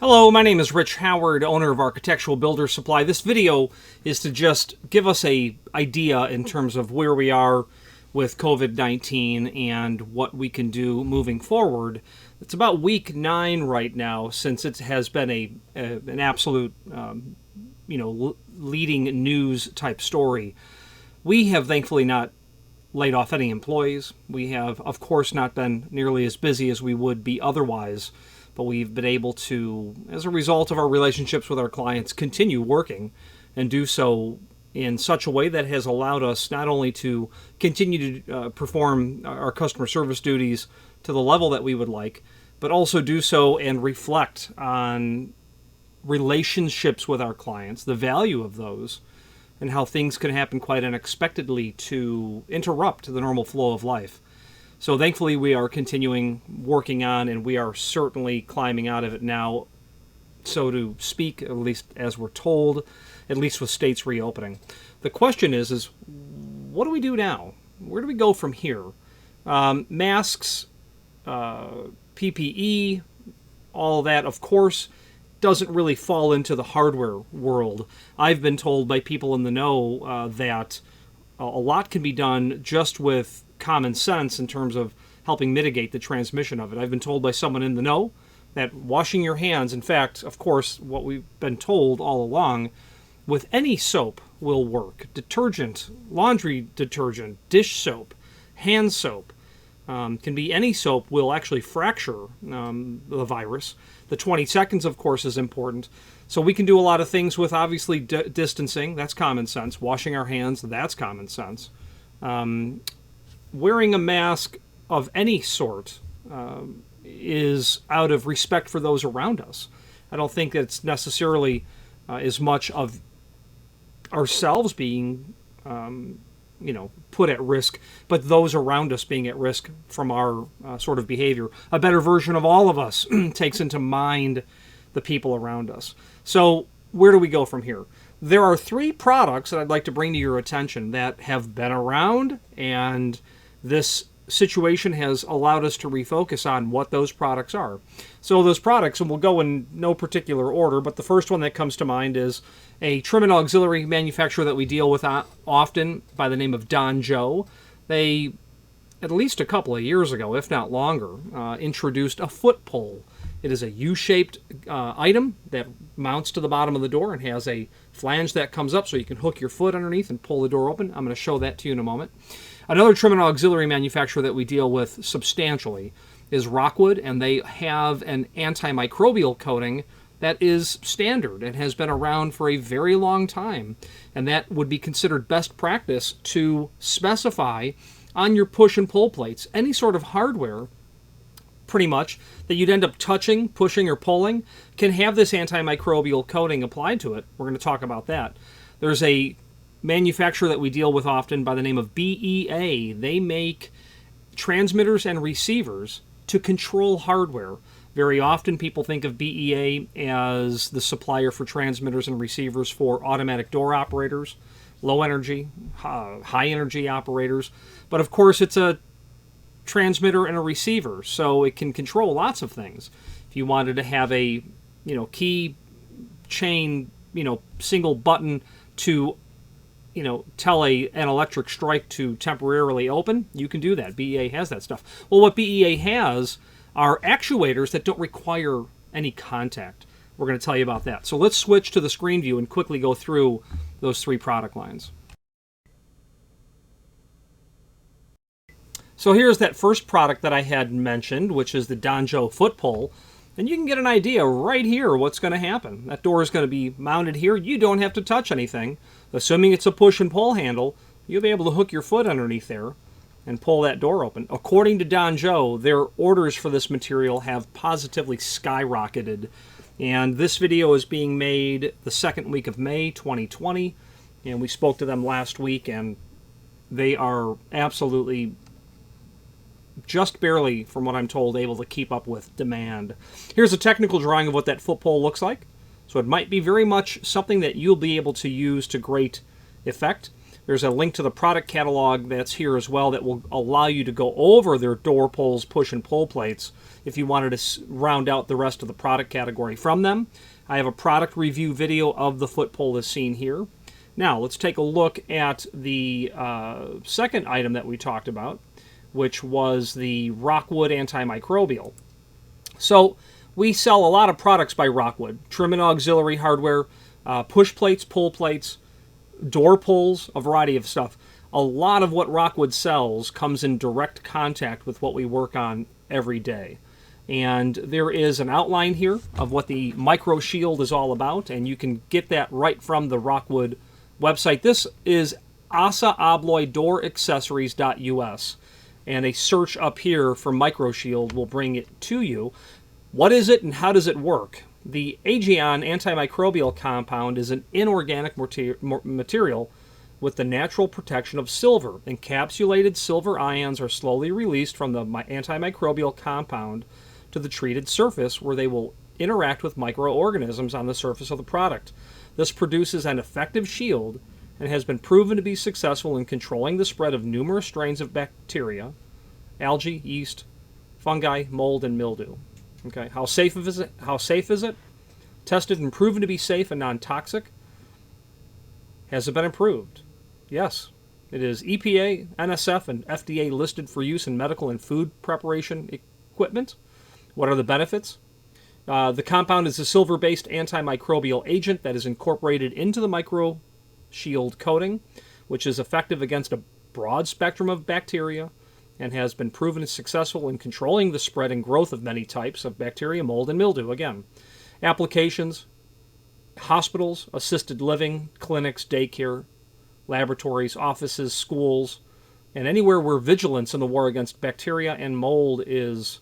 Hello, my name is Rich Howard, owner of Architectural Builder Supply. This video is to just give us an idea in terms of where we are with COVID-19 and what we can do moving forward. It's about week 9 right now, since it has been an absolute leading news type story. We have thankfully not laid off any employees. We have, of course, not been nearly as busy as we would be otherwise, but we've been able to, as a result of our relationships with our clients, continue working and do so in such a way that has allowed us not only to continue to perform our customer service duties to the level that we would like, but also do so and reflect on relationships with our clients, the value of those, and how things can happen quite unexpectedly to interrupt the normal flow of life. So thankfully we are continuing working on, and we are certainly climbing out of it now, so to speak, at least as we're told, at least with states reopening. The question is what do we do now? Where do we go from here? Masks, PPE, all that, of course, doesn't really fall into the hardware world. I've been told by people in the know that a lot can be done just with common sense in terms of helping mitigate the transmission of it. I've been told by someone in the know that washing your hands, in fact, of course, what we've been told all along, with any soap will work. Detergent, laundry detergent, dish soap, hand soap, can be any soap will actually fracture the virus. The 20 seconds, of course, is important. So we can do a lot of things with, obviously, distancing. That's common sense. Washing our hands, that's common sense. Wearing a mask of any sort is out of respect for those around us. I don't think it's necessarily as much of ourselves being put at risk, but those around us being at risk from our sort of behavior. A better version of all of us takes into mind the people around us. So where do we go from here? There are 3 products that I'd like to bring to your attention that have been around, and this situation has allowed us to refocus on what those products are. So those products, and we'll go in no particular order, but the first one that comes to mind is a trim and auxiliary manufacturer that we deal with often by the name of Donjo. They, at least a couple of years ago, if not longer, introduced a foot pole. It is a U-shaped item that mounts to the bottom of the door and has a flange that comes up so you can hook your foot underneath and pull the door open. I'm going to show that to you in a moment. Another trim and auxiliary manufacturer that we deal with substantially is Rockwood, and they have an antimicrobial coating that is standard and has been around for a very long time. And that would be considered best practice to specify on your push and pull plates, any sort of hardware, pretty much, that you'd end up touching, pushing, or pulling, can have this antimicrobial coating applied to it. We're going to talk about that. There's a manufacturer that we deal with often by the name of BEA. They make transmitters and receivers to control hardware. Very often people think of BEA as the supplier for transmitters and receivers for automatic door operators, low energy, high energy operators. But of course it's a transmitter and a receiver, so it can control lots of things. If you wanted to have a key chain, single button to tell an electric strike to temporarily open, you can do that. BEA has that stuff. Well, what BEA has are actuators that don't require any contact. We're going to tell you about that. So let's switch to the screen view and quickly go through those 3 product lines. So here's that first product that I had mentioned, which is the Donjo foot pole. And you can get an idea right here what's going to happen. That door is going to be mounted here. You don't have to touch anything. Assuming it's a push and pull handle, you'll be able to hook your foot underneath there and pull that door open. According to Donjo, their orders for this material have positively skyrocketed. And this video is being made the 2nd week of May 2020. And we spoke to them last week, and they are absolutely, just barely, from what I'm told, able to keep up with demand. Here's a technical drawing of what that foot pole looks like. So it might be very much something that you'll be able to use to great effect. There's a link to the product catalog that's here as well that will allow you to go over their door pulls, push and pull plates if you wanted to round out the rest of the product category from them. I have a product review video of the foot pull as seen here. Now, let's take a look at the second item that we talked about, which was the Rockwood Antimicrobial. So, we sell a lot of products by Rockwood. Trim and auxiliary hardware, push plates, pull plates, door pulls, a variety of stuff. A lot of what Rockwood sells comes in direct contact with what we work on every day. And there is an outline here of what the Micro Shield is all about, and you can get that right from the Rockwood website. This is ABsupply.us, and a search up here for Micro Shield will bring it to you. What is it and how does it work? The Aegon antimicrobial compound is an inorganic material with the natural protection of silver. Encapsulated silver ions are slowly released from the antimicrobial compound to the treated surface, where they will interact with microorganisms on the surface of the product. This produces an effective shield and has been proven to be successful in controlling the spread of numerous strains of bacteria, algae, yeast, fungi, mold, and mildew. Okay, how safe is it? Tested and proven to be safe and non-toxic. Has it been approved? Yes. It is EPA, NSF, and FDA listed for use in medical and food preparation equipment. What are the benefits? The compound is a silver-based antimicrobial agent that is incorporated into the Micro Shield coating, which is effective against a broad spectrum of bacteria and has been proven successful in controlling the spread and growth of many types of bacteria, mold, and mildew. Again, applications: hospitals, assisted living, clinics, daycare, laboratories, offices, schools, and anywhere where vigilance in the war against bacteria and mold is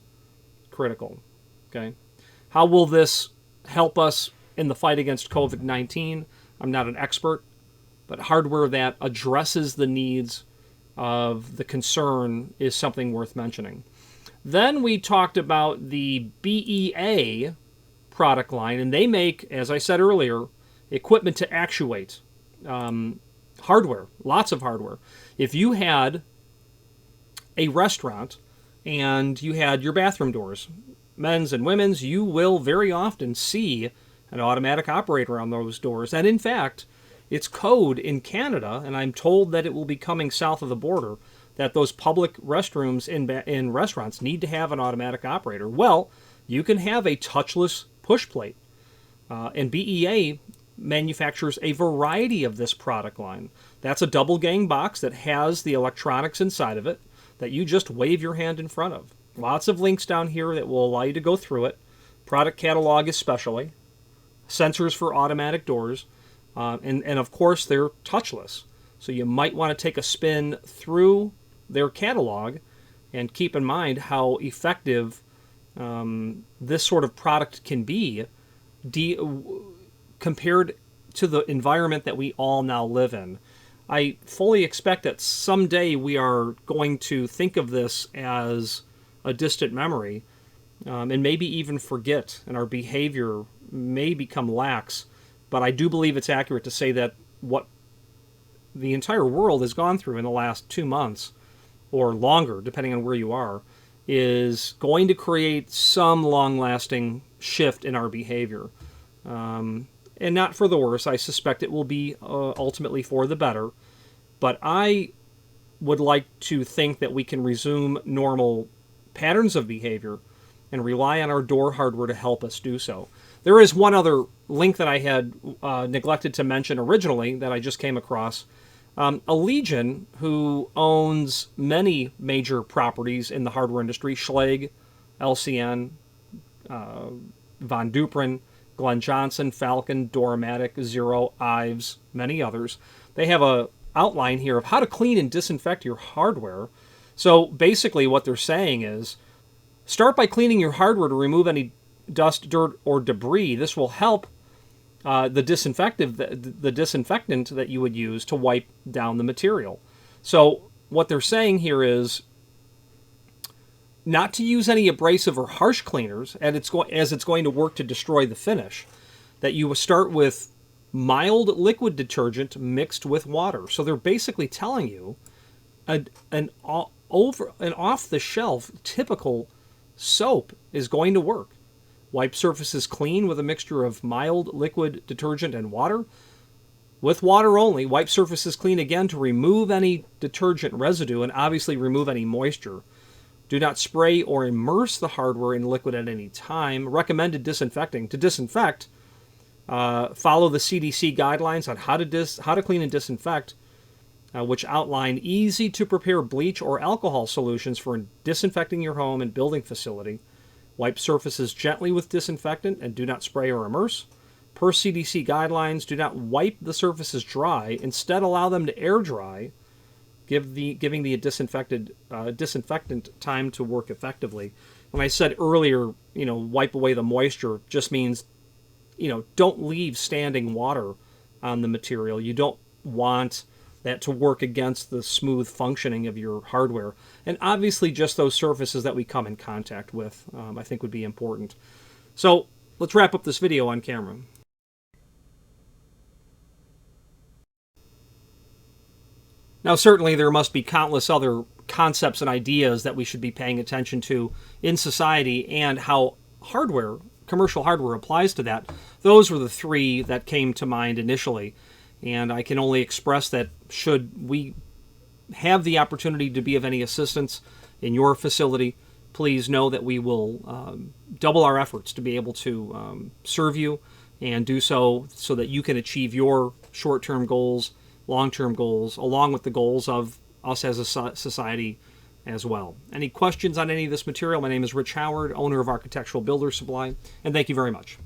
critical. Okay, how will this help us in the fight against COVID-19? I'm not an expert, but hardware that addresses the needs of the concern is something worth mentioning. Then we talked about the BEA product line, and they make, as I said earlier, equipment to actuate. Hardware, lots of hardware. If you had a restaurant and you had your bathroom doors, men's and women's, you will very often see an automatic operator on those doors. And in fact, it's code in Canada, and I'm told that it will be coming south of the border, that those public restrooms in restaurants need to have an automatic operator. Well, you can have a touchless push plate. And BEA manufactures a variety of this product line. That's a double gang box that has the electronics inside of it that you just wave your hand in front of. Lots of links down here that will allow you to go through it. Product catalog especially. Sensors for automatic doors. And of course, they're touchless. So you might want to take a spin through their catalog and keep in mind how effective this sort of product can be compared to the environment that we all now live in. I fully expect that someday we are going to think of this as a distant memory and maybe even forget, and our behavior may become lax. But I do believe it's accurate to say that what the entire world has gone through in the last 2 months, or longer, depending on where you are, is going to create some long-lasting shift in our behavior. And not for the worse. I suspect it will be ultimately for the better. But I would like to think that we can resume normal patterns of behavior and rely on our door hardware to help us do so. There is one other link that I had neglected to mention originally that I just came across. Allegion, who owns many major properties in the hardware industry, Schlage, LCN, Von Duprin, Glenn Johnson, Falcon, Doramatic, Zero, Ives, many others. They have a outline here of how to clean and disinfect your hardware. So basically what they're saying is, start by cleaning your hardware to remove any dust, dirt, or debris. This will help the disinfectant that you would use to wipe down the material. So what they're saying here is not to use any abrasive or harsh cleaners, and as it's going to work to destroy the finish. That you will start with mild liquid detergent mixed with water. So they're basically telling you an off-the-shelf typical soap is going to work. Wipe surfaces clean with a mixture of mild liquid detergent and water. With water only, wipe surfaces clean again to remove any detergent residue and obviously remove any moisture. Do not spray or immerse the hardware in liquid at any time. Recommended disinfecting. To disinfect, follow the CDC guidelines on how to clean and disinfect, which outline easy-to-prepare bleach or alcohol solutions for disinfecting your home and building facility. Wipe surfaces gently with disinfectant and do not spray or immerse. Per CDC guidelines, do not wipe the surfaces dry. Instead, allow them to air dry, giving the disinfectant time to work effectively. When I said earlier, wipe away the moisture, just means, don't leave standing water on the material. You don't want that to work against the smooth functioning of your hardware. And obviously just those surfaces that we come in contact with, I think would be important. So let's wrap up this video on camera. Now, certainly there must be countless other concepts and ideas that we should be paying attention to in society and how hardware, commercial hardware, applies to that. Those were the three that came to mind initially. And I can only express that should we have the opportunity to be of any assistance in your facility, please know that we will double our efforts to be able to serve you and do so that you can achieve your short-term goals, long-term goals, along with the goals of us as a society as well. Any questions on any of this material? My name is Rich Howard, owner of Architectural Builder Supply, and thank you very much.